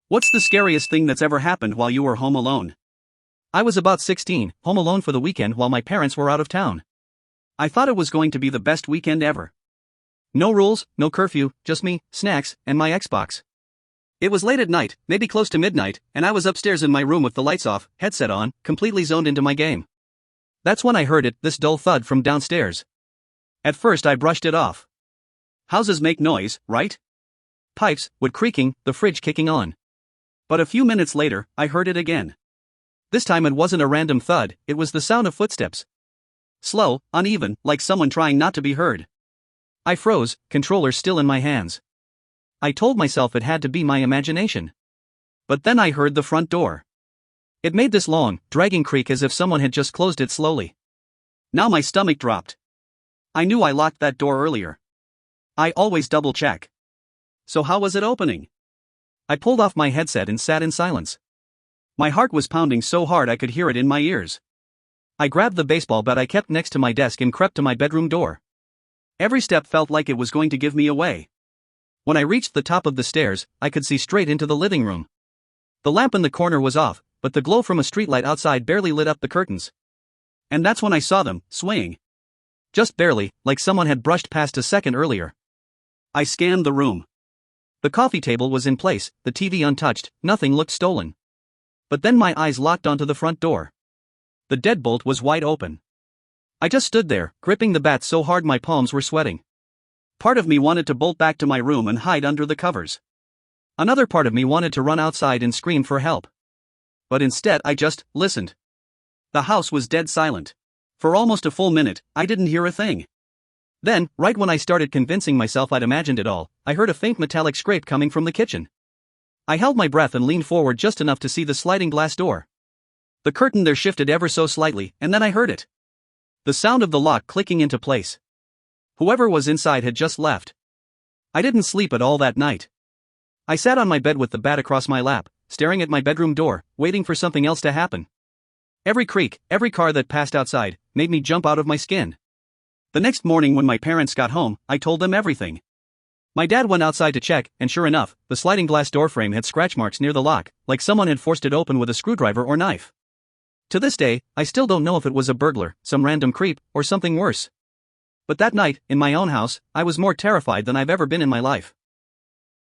What's the scariest thing that's ever happened while you were home alone? I was about 16, home alone for the weekend while my parents were out of town. I thought it was going to be the best weekend ever. No rules, no curfew, just me, snacks, and my Xbox. It was late at night, maybe close to midnight, and I was upstairs in my room with the lights off, headset on, completely zoned into my game. That's when I heard this dull thud from downstairs. At first I brushed it off. Houses make noise, right? Pipes, wood creaking, the fridge kicking on. But a few minutes later, I heard it again. This time it wasn't a random thud, it was the sound of footsteps. Slow, uneven, like someone trying not to be heard. I froze, controller still in my hands. I told myself it had to be my imagination. But then I heard the front door. It made this long, dragging creak as if someone had just closed it slowly. Now my stomach dropped. I knew I locked that door earlier. I always double check. So how was it opening? I pulled off my headset and sat in silence. My heart was pounding so hard I could hear it in my ears. I grabbed the baseball bat I kept next to my desk and crept to my bedroom door. Every step felt like it was going to give me away. When I reached the top of the stairs, I could see straight into the living room. The lamp in the corner was off, but the glow from a streetlight outside barely lit up the curtains. And that's when I saw them, swaying. Just barely, like someone had brushed past a second earlier. I scanned the room. The coffee table was in place, the TV untouched, nothing looked stolen. But then my eyes locked onto the front door. The deadbolt was wide open. I just stood there, gripping the bat so hard my palms were sweating. Part of me wanted to bolt back to my room and hide under the covers. Another part of me wanted to run outside and scream for help. But instead I just listened. The house was dead silent. For almost a full minute, I didn't hear a thing. Then, right when I started convincing myself I'd imagined it all, I heard a faint metallic scrape coming from the kitchen. I held my breath and leaned forward just enough to see the sliding glass door. The curtain there shifted ever so slightly, and then I heard it. The sound of the lock clicking into place. Whoever was inside had just left. I didn't sleep at all that night. I sat on my bed with the bat across my lap, staring at my bedroom door, waiting for something else to happen. Every creak, every car that passed outside, made me jump out of my skin. The next morning when my parents got home, I told them everything. My dad went outside to check, and sure enough, the sliding glass door frame had scratch marks near the lock, like someone had forced it open with a screwdriver or knife. To this day, I still don't know if it was a burglar, some random creep, or something worse. But that night, in my own house, I was more terrified than I've ever been in my life.